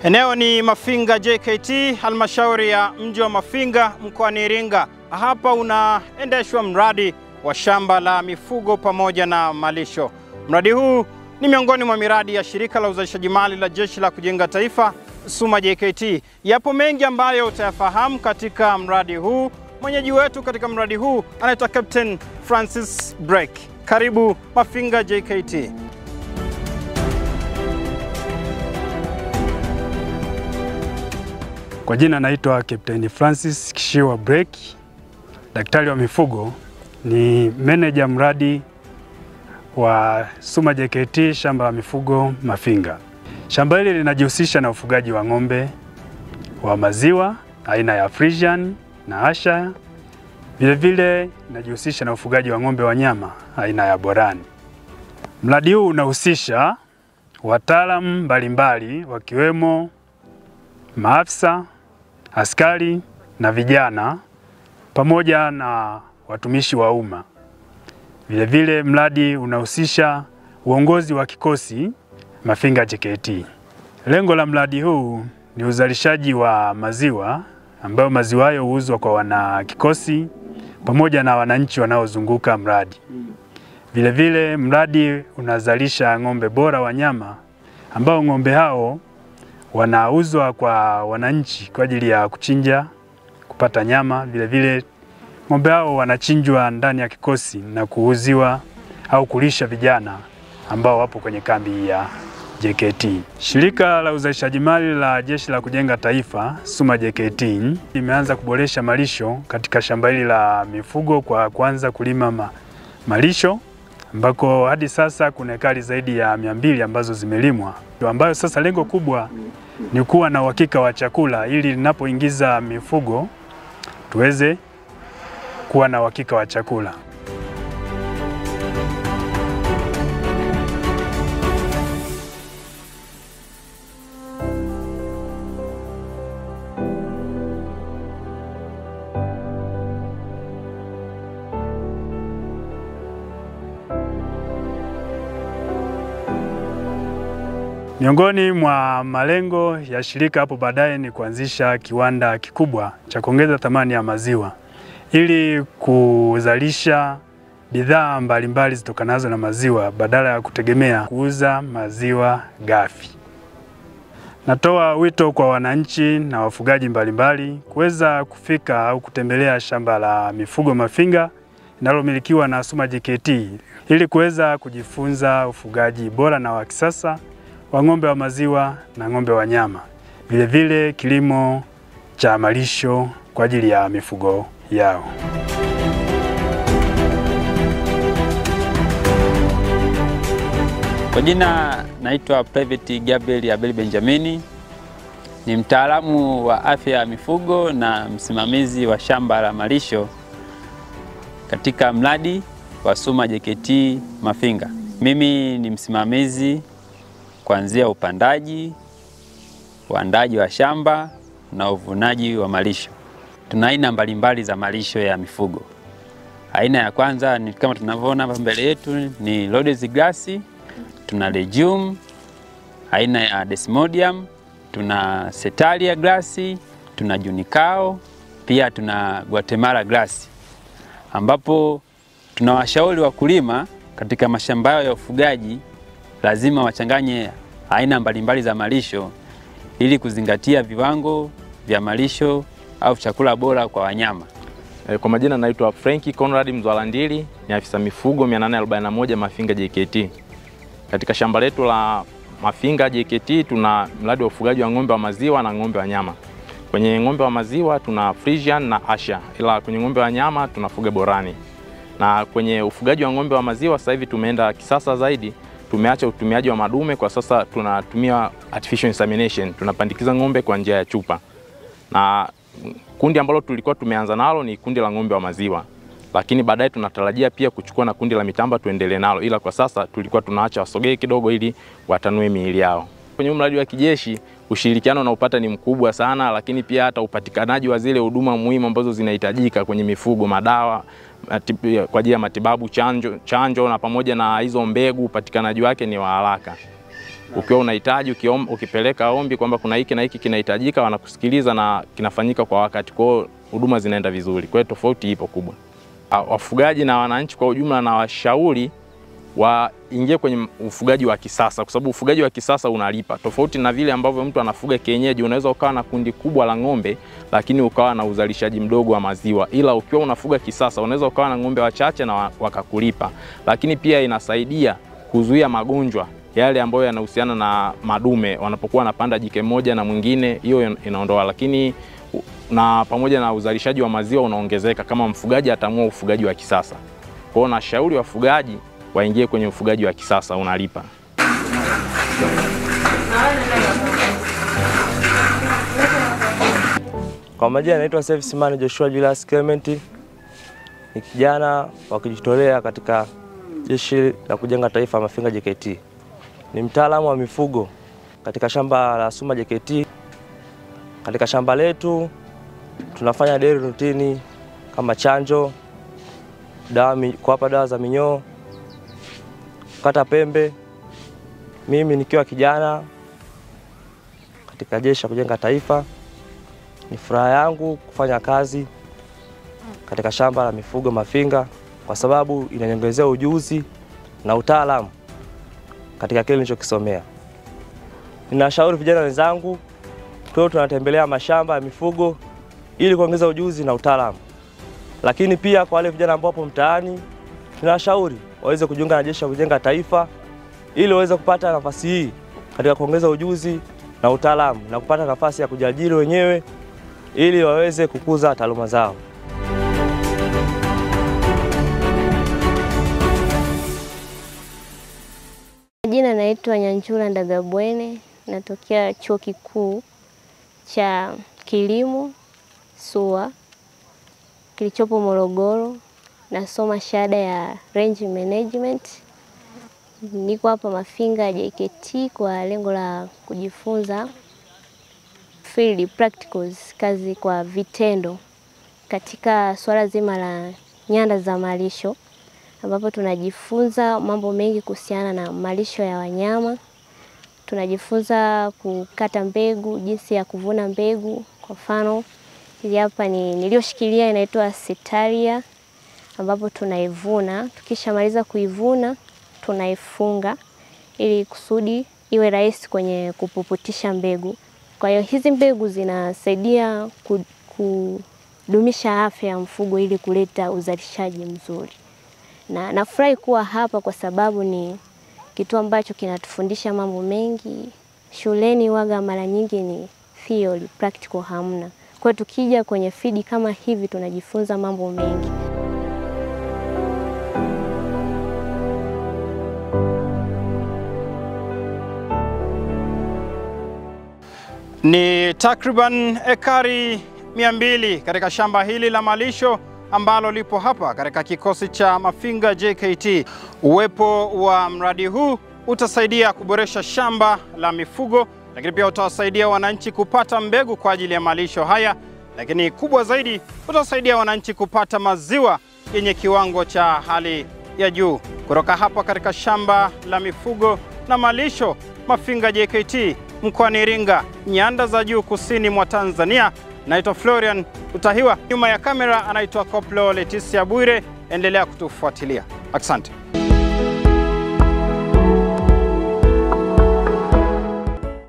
Eneo ni Mafinga JKT, halmashauri ya mji wa Mafinga mkoani Iringa. Hapa unaendeshwa mradi wa shamba la mifugo pamoja na malisho. Mradi huu ni miongoni mwa miradi ya shirika la uzalishaji mali la Jeshi la Kujenga Taifa, SUMA JKT. Yapo mengi ambayo utayafahamu katika mradi huu. Mwenyeji wetu katika mradi huu anaitwa Captain Francis Brake. Karibu Mafinga JKT. Kwa jina naitwa Captain Francis Kishiwa Brake, daktari wa mifugo, ni meneja mradi wa SUMA JKT shamba la mifugo Mafinga. Shamba hili linajihusisha na ufugaji wa ng'ombe wa maziwa aina ya Friesian na Ayrshire. Vile linajihusisha na ufugaji wa ng'ombe wa nyama aina ya Borani. Mradi huu unahusisha wataalamu mbalimbali wakiwemo maafisa, askari na vijana pamoja na watumishi wa umma. Vile mradi unahusisha uongozi wa kikosi Mafinga JKT. Lengo la mradi huu ni uzalishaji wa maziwa ambayo maziwa hayo huuzwa kwa wana kikosi pamoja na wananchi wanaozunguka mradi. Vile mradi unazalisha ng'ombe bora wa nyama ambao ng'ombe hao wanauzwa kwa wananchi kwa ajili ya kuchinja kupata nyama. Vile ng'ombe hao wanachinjwa ndani ya kikosi na kuuziwa au kulisha vijana ambao wapo kwenye kambi ya JKT. Shirika la uzalishaji mali la Jeshi la Kujenga Taifa, SUMA JKT, imeanza kuboresha malisho katika shamba hili la mifugo kwa kuanza kulima malisho ambako hadi sasa kuna ekari zaidi ya 200 ambazo zimelimwa, ambayo sasa lengo kubwa ni kuwa na uhakika wa chakula ili linapoingiza mifugo tuweze kuwa na uhakika wa chakula. Miongoni mwa malengo ya shirika hapo baadaye ni kuanzisha kiwanda kikubwa cha kuongeza thamani ya maziwa ili kuzalisha bidhaa mbalimbali zitokanazo na maziwa badala ya kutegemea kuuza maziwa ghafi. Natoa wito kwa wananchi na wafugaji mbalimbali kuweza kufika au kutembelea shamba la mifugo Mafinga linalomilikiwa na SUMA JKT ili kuweza kujifunza ufugaji bora na wa kisasa wa ng'ombe wa maziwa na ng'ombe wa nyama. Vile kilimo cha malisho kwa ajili ya mifugo yao. Kwa jina naitwa Private Gabriel Abel Benjamini. Ni mtaalamu wa afya ya mifugo na msimamizi wa shamba la malisho katika mradi wa SUMA JKT Mafinga. Mimi ni msimamizi kuanzia upandaji, uandaji wa shamba na uvunaji wa malisho. Tuna aina mbalimbali za malisho ya mifugo. Aina ya kwanza ni kama tunavyoona hapa mbele yetu ni Rhodes grass, tuna legume aina ya Desmodium, tuna Setaria grass, tuna Junicao, pia tuna Guatemala grass, ambapo tunawashauri wakulima katika mashamba yao ya ufugaji lazima wachanganye aina mbalimbali za malisho ili kuzingatia viwango vya malisho au chakula bora kwa wanyama. Kwa majina naitwa Frankie Conrad Mzwalandili, ni afisa mifugo 841 Mafinga JKT. Katika shamba letu la Mafinga JKT tuna mradi wa ufugaji wa ng'ombe wa maziwa na ng'ombe wa nyama. Kwenye ng'ombe wa maziwa tuna Friesian na Ayrshire, ila kwenye ng'ombe wa nyama tunafuga Borani. Na kwenye ufugaji wa ng'ombe wa maziwa sasa hivi tumeenda kisasa zaidi. Tumeacha utumiaji wa madume, kwa sasa tunatumia artificial insemination, tunapandikiza ng'ombe kwa njia ya chupa. Na kundi ambalo tulikuwa tumeanza nalo ni kundi la ng'ombe wa maziwa, lakini baadaye tunatarajia pia kuchukua na kundi la mitamba tuendelee nalo, ila kwa sasa tulikuwa tunaacha wasogee kidogo ili watanue miili yao. Kwenye mradi wa kijeshi ushirikiano unaopata ni mkubwa sana, lakini pia hata upatikanaji wa zile huduma muhimu ambazo zinahitajika kwenye mifugo, madawa kwa ajili ya matibabu, chanjo na pamoja na hizo mbegu, upatikanaji wake ni wa haraka. Ukiwa unahitaji, ukipeleka ombi kwamba kuna hiki na hiki kinahitajika, wanakusikiliza na kinafanyika kwa wakati. Kwa hiyo huduma zinaenda vizuri. Kwa hiyo tofauti ipo kubwa. Wafugaji na wananchi kwa ujumla na washauri waingie kwenye ufugaji wa kisasa, kwa sababu ufugaji wa kisasa unalipa. Tofauti na vile ambavyo mtu anafuga kienyeji, unaweza ukawa na kundi kubwa la ng'ombe lakini ukawa na uzalishaji mdogo wa maziwa. Ila ukiwa unafuga kisasa, unaweza ukawa na ng'ombe wachache na wakakulipa. Lakini pia inasaidia kuzuia magonjwa yale ambayo yanahusiana na madume wanapokuwa wanapanda jike moja na mwingine, hiyo inaondoa. Lakini na pamoja na uzalishaji wa maziwa unaongezeka kama mfugaji ataamua ufugaji wa kisasa. Kwa hiyo nashauri wafugaji waingie kwenye ufugaji wa kisasa, unalipa. Kwa majina naitwa Serviceman Joshua Julius Clement. Ni kijana wa kujitolea katika Jeshi la Kujenga Taifa Mafinga JKT. Ni mtaalamu wa mifugo katika shamba la Suma JKT. Katika shamba letu tunafanya daily routine kama chanjo, kuwapa dawa za minyoo, kata pembe. Mimi nikiwa kijana katika Jeshi la Kujenga Taifa, ni furaha yangu kufanya kazi katika shamba la mifugo Mafinga kwa sababu inaniongezea ujuzi na utaalamu katika kile nilichokisomea. Ninashauri vijana wenzangu tuwe tunatembelea mashamba ya mifugo ili kuongeza ujuzi na utaalamu. Lakini pia kwa wale vijana ambao hapo mtaani, tunashauri waweze kujiunga na Jeshi la Kujenga Taifa ili waweze kupata nafasi hii katika kuongeza ujuzi na utaalamu na kupata nafasi ya kujiajiri wenyewe ili waweze kukuza taaluma zao. Jina naitwa Nyanchura Ndagabwene, natokea Chuo Kikuu cha Kilimo SUA kilichopo Morogoro. Nasoma shahada ya Range Management. Niko hapa Mafinga JKT kwa lengo la kujifunza field practicals, kazi kwa vitendo katika swala zima la nyanda za malisho, ambapo tunajifunza mambo mengi kuhusiana na malisho ya wanyama. Tunajifunza kukata mbegu, jinsi ya kuvuna mbegu. Kwa mfano, hili hapa niliyoshikilia inaitwa Setaria, ambapo tunaivuna. Tukishamaliza kuivuna, tunaifunga ili kusudi iwe rahisi kwenye kupuputisha mbegu. Kwa hiyo hizi mbegu zinasaidia kudumisha afya ya mfugo ili kuleta uzalishaji mzuri. Na nafurahi kuwa hapa kwa sababu ni kitu ambacho kinatufundisha mambo mengi. Shuleni waga mara nyingi ni theory, practical hamna. Kwa hiyo tukija kwenye field kama hivi tunajifunza mambo mengi. Ni takriban ekari 200 katika shamba hili la malisho ambalo lipo hapa katika kikosi cha Mafinga JKT. Uwepo wa mradi huu utasaidia kuboresha shamba la mifugo, lakini pia utawasaidia wananchi kupata mbegu kwa ajili ya malisho haya, lakini kubwa zaidi utasaidia wananchi kupata maziwa yenye kiwango cha hali ya juu. Kutoka hapa katika shamba la mifugo na malisho Mafinga JKT mkoani Iringa, nyanda za juu kusini mwa Tanzania, naitwa Florian Utahiwa. Nyuma ya kamera anaitwa Koplo Leticia Bwire. Endelea kutufuatilia. Asante.